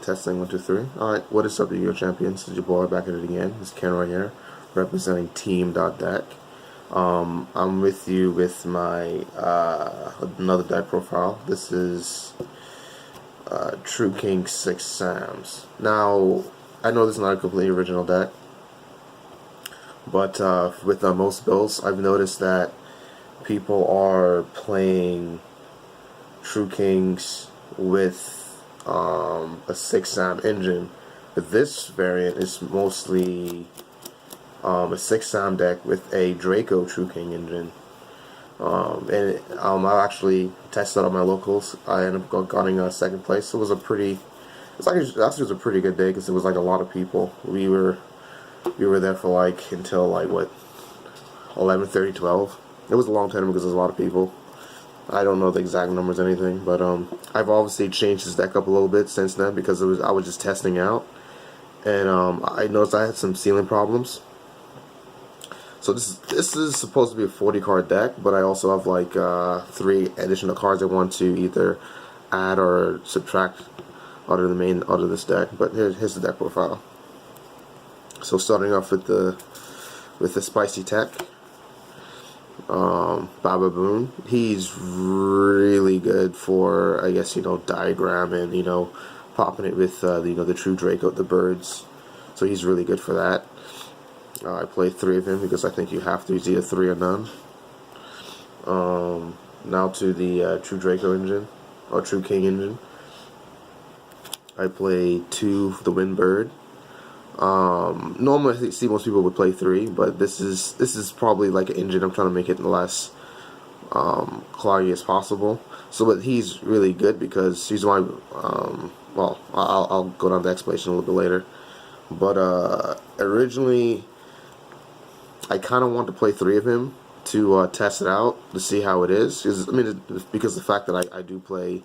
Testing 1, 2, 3. Alright, what is up, you champions? It's your boy back at it again. It's Ken right here, representing Team.Deck. I'm with you with my another deck profile. This is True King 6 Sams. Now, I know this is not a completely original deck, but with most builds, I've noticed that people are playing True Kings with a 6 Sam engine. But this variant is mostly a 6 Sam deck with a Draco True King engine. I actually tested on my locals. I ended up getting second place. It was a pretty, actually was a pretty good day because it was like a lot of people. We were there for like until like what, 11:30, 12. It was a long time because there's a lot of people. I don't know the exact numbers or anything, but I've obviously changed this deck up a little bit since then because I was just testing out, and I noticed I had some ceiling problems. So this is supposed to be a 40 card deck, but I also have like 3 additional cards I want to either add or subtract out of this deck. But here's the deck profile. So starting off with the spicy tech. Baba Boon, he's really good for, I guess, diagramming, popping it with the true Draco, the birds. So he's really good for that. I play 3 of him because I think you have to. He's either 3 or none. Now to the true Draco engine, or True King engine. I play 2 the Wind Bird. Normally I see most people would play 3, but this is probably like an engine I'm trying to make it less cloggy as possible. So, but he's really good because he's my well, I'll go down the explanation a little bit later. But originally, I kind of want to play 3 of him to test it out to see how it is. Because the fact that I do play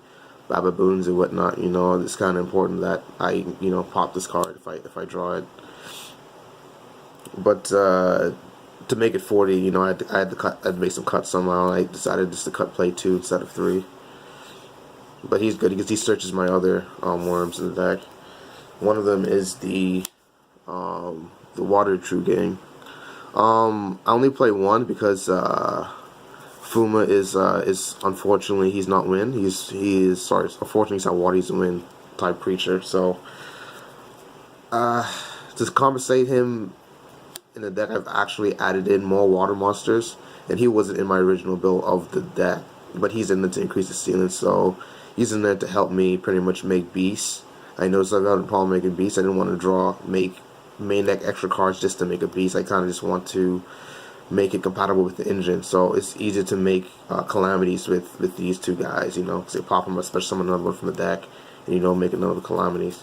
Baba Boons and whatnot, it's kind of important that I, pop this card if I draw it. But to make it 40, I had to make some cuts somehow. I decided just to play 2 instead of 3. But he's good because he searches my other worms in the deck. One of them is the Water True King. I only play 1 because Fuma is unfortunately he's not wind. Unfortunately he's not water. He's a wind type creature. So to compensate him in the deck, I've actually added in more water monsters, and he wasn't in my original build of the deck, but he's in there to increase the ceiling. So he's in there to help me pretty much make beasts. I noticed I've had a problem making beasts. I didn't want to make main deck extra cards just to make a beast. I kind of just want to make it compatible with the engine, so it's easier to make calamities with these 2 guys, because they pop them, especially summon another one from the deck, and make another calamities.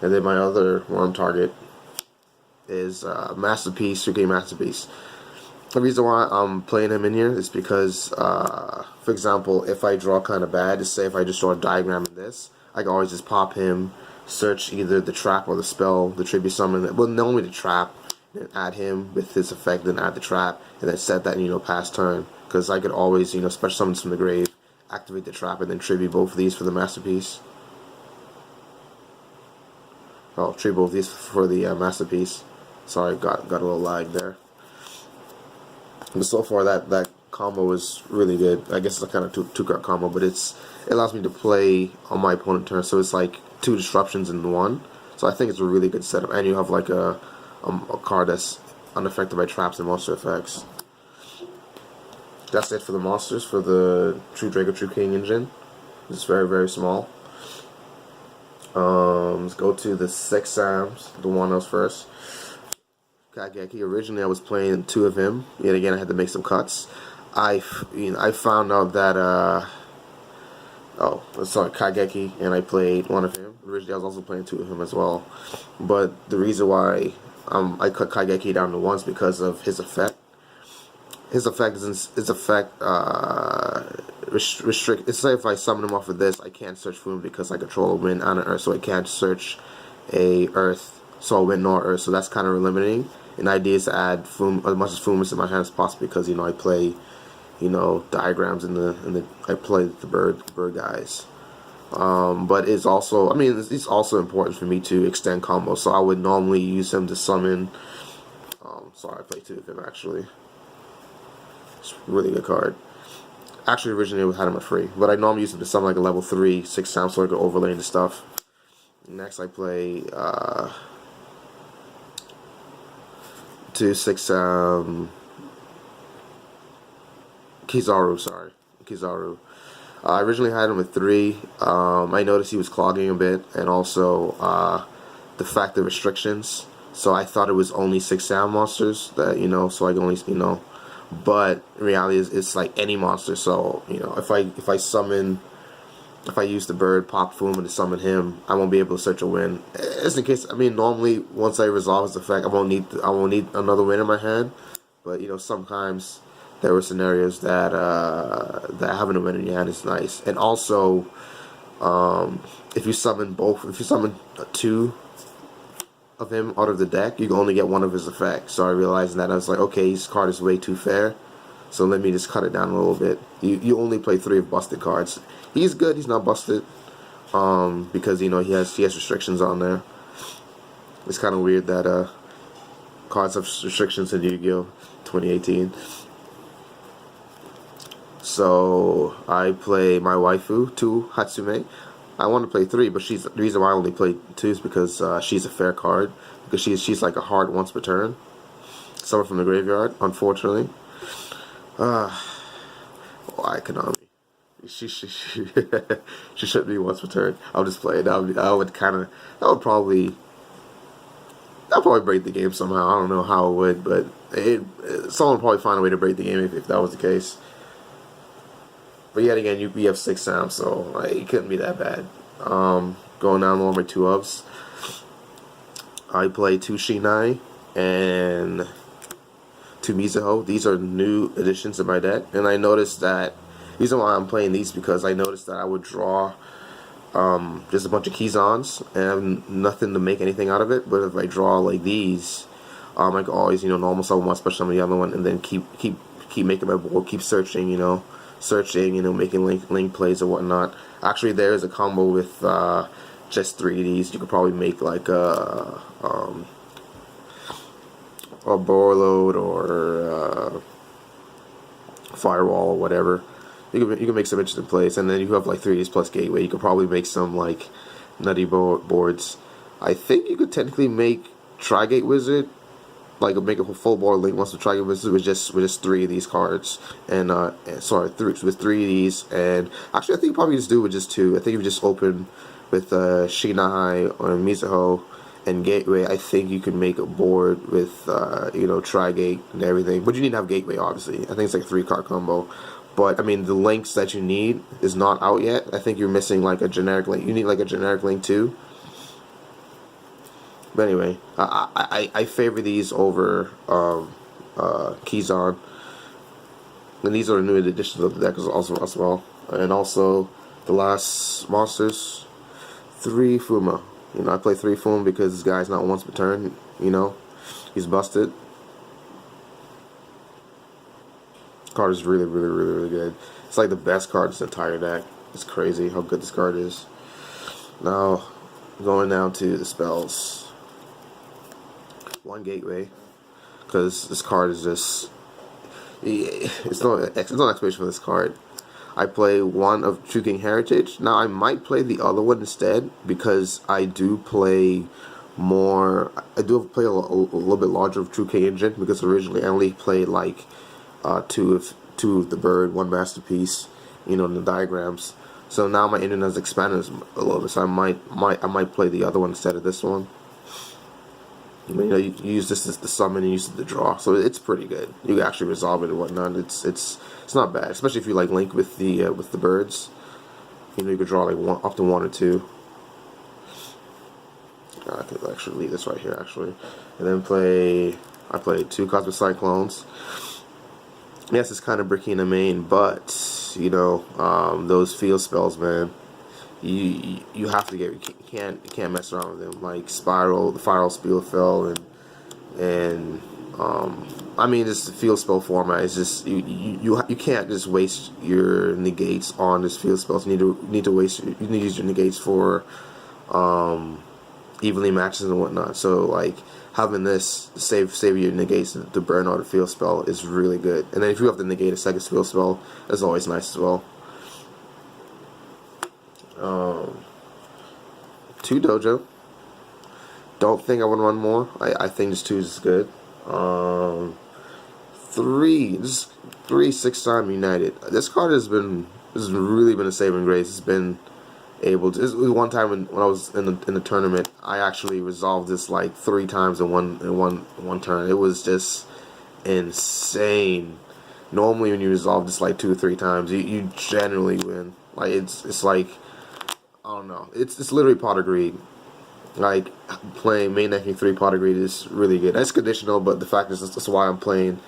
And then my other worm target is Masterpiece, True King Masterpiece. The reason why I'm playing him in here is because, for example, if I draw kind of bad, just say if I just draw a diagram in this, I can always just pop him, search either the trap or the spell, the tribute summon. Well, normally the trap, then add him with his effect, then add the trap, and then set that, past turn. Because I could always, special summons from the grave, activate the trap, and then tribute both of these for the Masterpiece. Oh, tribute both of these for the Masterpiece. Sorry, got a little lag there. But so far, that combo is really good. I guess it's a kind of two card combo, but it allows me to play on my opponent's turn, so it's like 2 disruptions in 1. So I think it's a really good setup, and you have like a card that's unaffected by traps and monster effects. That's it for the monsters for the True Draco True King engine. It's very, very small. Let's go to the 6 Sams, the one else first. Kageki. Originally I was playing 2 of him. Yet again I had to make some cuts. I found out that Kageki, and I played 1 of him. Originally I was also playing 2 of him as well. But the reason why I cut Kageki down to 1 is because of his effect. His effect restrict. It's like if I summon him off of this, I can't search for him because I control a wind and an earth, so I can't search a earth, so a wind nor earth. So that's kind of limiting. And the idea is to add as much as Fumas in my hand as possible because I play diagrams in the I play the bird guys. But it's also, I mean, it's also important for me to extend combos. So I would normally use him to summon. Sorry, I played two of him actually. It's a really good card. Actually, originally we had him at free, but I normally use him to summon like a level 3, 6 times so I could overlay into stuff. Next, I play 2, 6, Kizaru. Sorry, Kizaru. I originally had him at 3. I noticed he was clogging a bit, and also the fact of restrictions. So I thought it was only 6 sound monsters that, so I can only, but in reality it's like any monster. So, if I summon, if I use the bird, pop Fuma to summon him, I won't be able to search a win. Just in case, I mean, normally once I resolve his effect, I won't need another win in my hand. But sometimes there were scenarios that that having a win in your hand is nice. And also, if you summon 2 of him out of the deck, you can only get 1 of his effects. So I realized that I was like, okay, his card is way too fair, so let me just cut it down a little bit. You only play 3 of busted cards. He's good. He's not busted, because he has restrictions on there. It's kind of weird that cards have restrictions in Yu-Gi-Oh 2018. So I play my waifu 2 Hatsume. I want to play 3, but the reason why I only play 2 is because she's a fair card, because she's like a hard once per turn. Someone from the graveyard, unfortunately. Why Konami? She shouldn't be once per turn. I'll just play it. That would probably break the game somehow. I don't know how it would, but someone would probably find a way to break the game if that was the case. But yet again, we have 6 sounds, so it couldn't be that bad. Going down lower my 2 ups. I play 2 Shinai and 2 Mizuho. These are new additions to my deck, and I noticed that the reason why I'm playing these because I noticed that I would draw just a bunch of Kizans and nothing to make anything out of it. But if I draw like these, I can always normal summon one, special summon the other one, and then keep making my board, keep searching, making link plays or whatnot. Actually, there is a combo with just 3 of these. You could probably make like a Borload or Firewall or whatever. You can make some interesting plays, and then you have like 3 of these plus Gateway. You could probably make some like nutty boards. I think you could technically make Tri-Gate Wizard, like make a full board link once the Tri-Gate Wizard with just 3 of these cards, and with 3 of these. And actually, I think you probably just do it with just 2. I think if you just open with Shinai or Mizuho and Gateway, I think you can make a board with Tri-Gate and everything. But you need to have Gateway, obviously. I think it's like a 3-card combo. But I mean, the links that you need is not out yet. I think you're missing like a generic link. You need like a generic link too. But anyway, I favor these over Kizan. And these are the new additions of the deck as well. And also the last monsters, 3 Fuma. I play 3 Fuma because this guy's not once per turn. He's busted. This card is really, really, really, really good. It's like the best card in this entire deck. It's crazy how good this card is. Now, going down to the spells. 1 Gateway, because this card is just, it's no explanation for this card. I play 1 of True King Heritage. Now I might play the other one instead, because I do play more. I do play a little bit larger of True King Engine, because originally I only played like 2 of the bird, 1 masterpiece, in the diagrams. So now my engine has expanded a little bit, so I might play the other one instead of this one. You use this as the summon and use it to draw, so it's pretty good. You can actually resolve it and whatnot. It's not bad, especially if you like link with the birds. You could draw like up to 1 or 2. I could actually leave this right here actually, and then I played 2 Cosmic Cyclones. Yes, it's kind of bricky in the main, but those field spells, man. You have to you can't mess around with them, like Spiral, the Spiral Spielfell, and I mean, this field spell format is just you can't just waste your negates on this field spells. You need to use your negates for evenly matches and whatnot. So like having this save your negates to burn out a field spell is really good. And then if you have to negate a second field spell, that's always nice as well. 2 dojo. Don't think I want to run more. I think this 2 is good. 3, just 3 6-time United. This card has really been a saving grace. It's been able to. This was one time when I was in the tournament, I actually resolved this like 3 times in one turn. It was just insane. Normally, when you resolve this like 2 or 3 times, you generally win. Like it's like, I don't know. It's literally pot of greed. Like playing main decking 3 pot of greed is really good. It's conditional, but the fact is that's why I'm playing.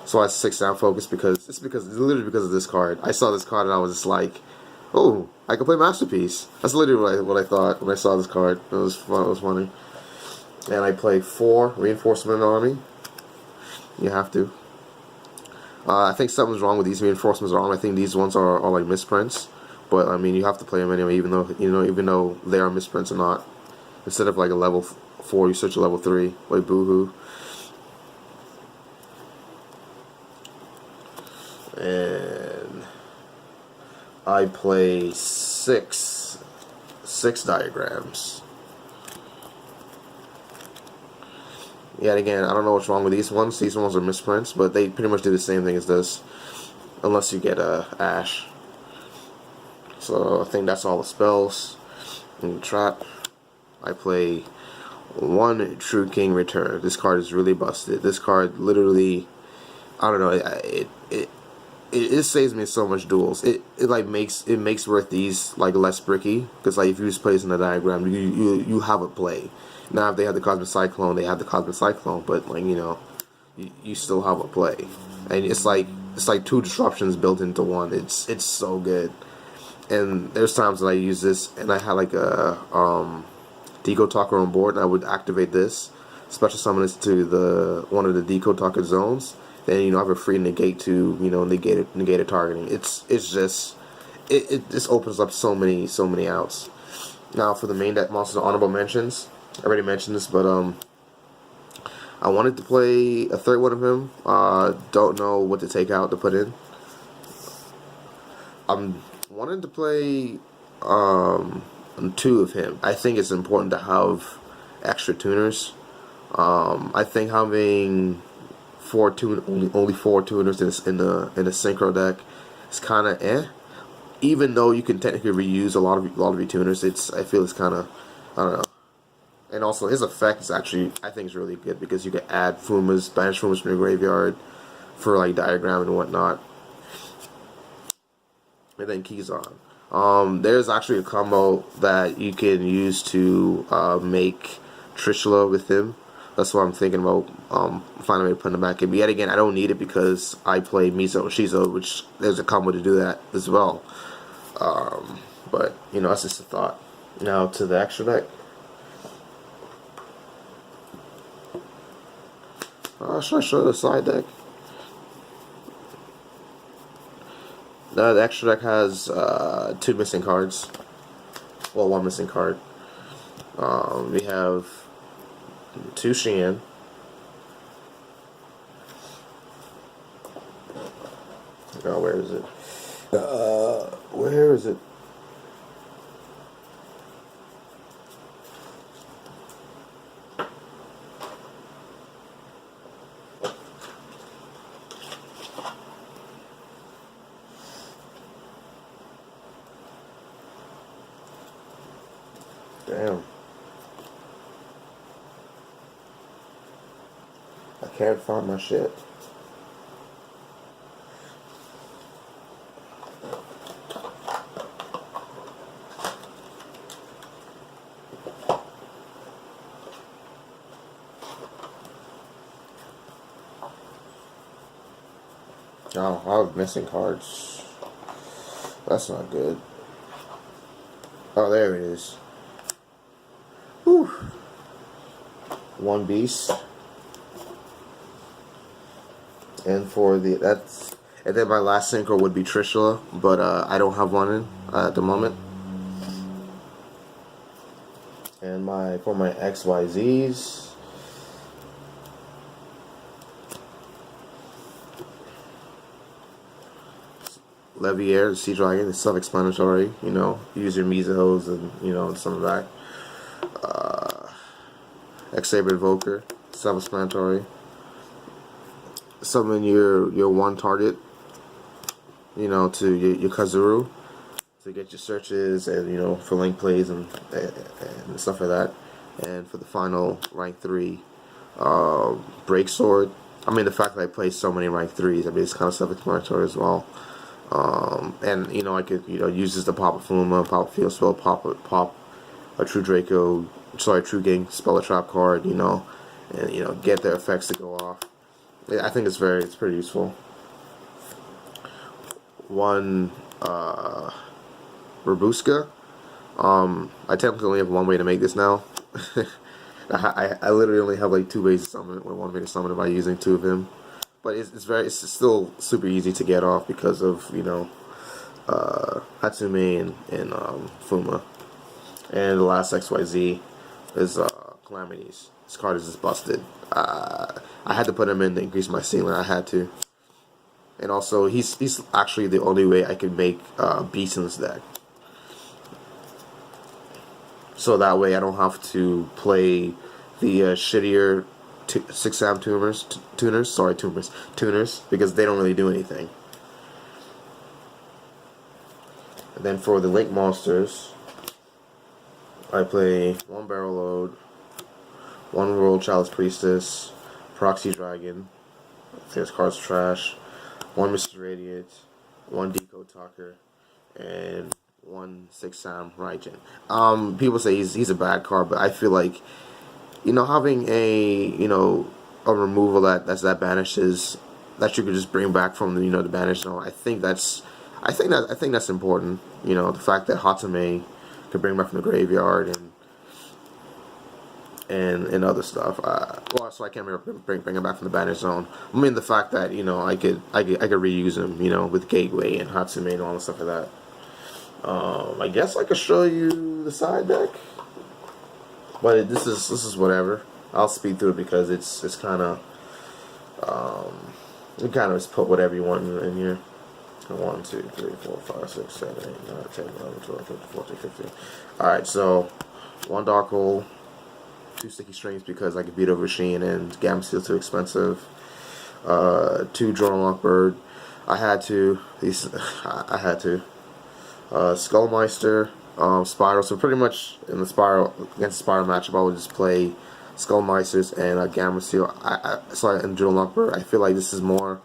So I 6-down focus because it's literally because of this card. I saw this card and I was just like, oh, I can play Masterpiece. That's literally what I thought when I saw this card. It was fun. It was funny. And I play 4 Reinforcement Army. You have to. I think something's wrong with these Reinforcements Army. I think these ones are like misprints. But I mean, you have to play them anyway, even though they are misprints or not. Instead of like a level 4, you switch to level 3, like Boohoo. And I play 6 diagrams. Yet again, I don't know what's wrong with these ones. These ones are misprints, but they pretty much do the same thing as this, unless you get a Ash. So I think that's all the spells. In the trap, I play 1 True King Return. This card is really busted. This card literally, I don't know, it saves me so much duels. It makes worth these like less bricky, because like if you just place in the diagram, you have a play. Now if they have the Cosmic Cyclone, they have the Cosmic Cyclone, but like you still have a play, and it's like 2 disruptions built into 1. It's so good. And there's times that I use this, and I had like a Deco Talker on board, and I would activate this, special summon this to one of the Deco Talker zones. Then I have a free negate to negate a targeting. It just opens up so many outs. Now for the main deck monsters, honorable mentions. I already mentioned this, but I wanted to play a third one of him. Don't know what to take out to put in. I'm wanted to play 2 of him. I think it's important to have extra tuners. I think having only 4 tuners in the synchro deck is kind of eh. Even though you can technically reuse a lot of your tuners, I feel it's kind of, I don't know. And also his effect is actually, I think, is really good, because you can add Fumas, banish Fumas from your graveyard for like diagram and whatnot. And then Kizan. There's actually a combo that you can use to make Trishula with him. That's why I'm thinking about finding a way to put him back in. But yet again, I don't need it because I play Mizo and Shizo, which there's a combo to do that as well. But that's just a thought. Now to the extra deck. Should I show the side deck? The extra deck has 2 missing cards. Well, 1 missing card. We have 2 Xian. Oh, where is it? Where is it? Damn. I can't find my shit. Oh, I have missing cards. That's not good. Oh, there it is. Whew. 1 beast. And for the and then my last synchro would be Trishula, but I don't have one in at the moment. And for my XYZs, Leviair, the Sea Dragon, is self-explanatory. You know, use your Mizos and and some of that. X-Saber Invoker, self-explanatory. Summon your one target, to your Kazuru to get your searches and for link plays and stuff like that. And for the final rank 3, Break Sword. I mean, the fact that I play so many rank 3s, I mean, it's kind of self-explanatory as well. And I could use this to pop a Fuma, pop a field spell, pop a True True Gang spell a trap card, and get their effects to go off. Yeah, I think it's pretty useful. One Robuska. I technically only have one way to make this now. I literally only have like 2 ways to summon it, with 1 way to summon it by using 2 of him. But it's still super easy to get off because of Hatsume and Fuma. And the last XYZ is Calamities. This card is just busted. I had to put him in to increase my ceiling. I had to. And also, he's actually the only way I can make beasts in this deck. So that way I don't have to play the shittier 6-Sam tuners, because they don't really do anything. And then for the Link monsters, I play 1 Barrel Load, 1 Royal Chalice Priestess, Proxy Dragon, I think this card's trash, 1 Mr. Radiant, 1 Decode Talker, and 1 6-Sam Raijin. People say he's a bad card, but I feel like having a removal that banishes, that you could just bring back from the the banish zone. I think that's important. The fact that Hatsume could bring back from the graveyard and other stuff. Well, so I can't bring him back from the banish zone. I mean, the fact that I could reuse him with Gateway and Hatsume and all the stuff like that. I guess I could show you the side deck, but this is whatever. I'll speed through it because it's kind of you kind of just put whatever you want in here. 1, 2, 3, 4, 5, 6, 7, 8, 9, 10, 11, 12, 13, 14, 15. Alright, so 1 Dark Hole, 2 Sticky Strings because I could beat over Sheen and Gamma Steel too expensive. 2 Drone Lockbird. I had to. Skullmeister, Spiral. So pretty much in the Spiral against the Spiral matchup, I would just play Skullmeisters and Gamma Steel. And Drone Lockbird. I feel like this is more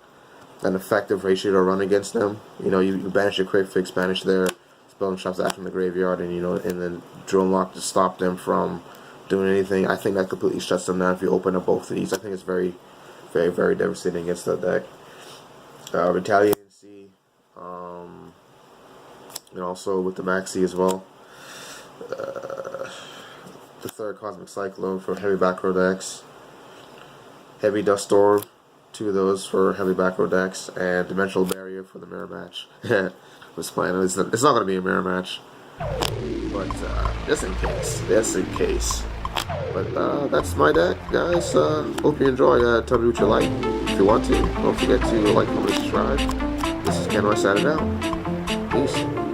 an effective ratio to run against them. You banish your Crit Fix, banish their spell and traps after in the graveyard, and and then Drone Lock to stop them from doing anything. I think that completely shuts them down if you open up both of these. I think it's very, very, very devastating against that deck. Retaliancy, and also with the Maxi as well. The 3rd Cosmic Cyclone for heavy back row decks. Heavy Dust Storm, 2 of those for heavy back row decks, and Dimensional Barrier for the mirror match. Was playing. It's not going to be a mirror match, but just in case. But that's my deck, guys. Hope you enjoy. Tell me what you like. If you want to, don't forget to like, comment, subscribe. This is Ken Roy signing out. Peace.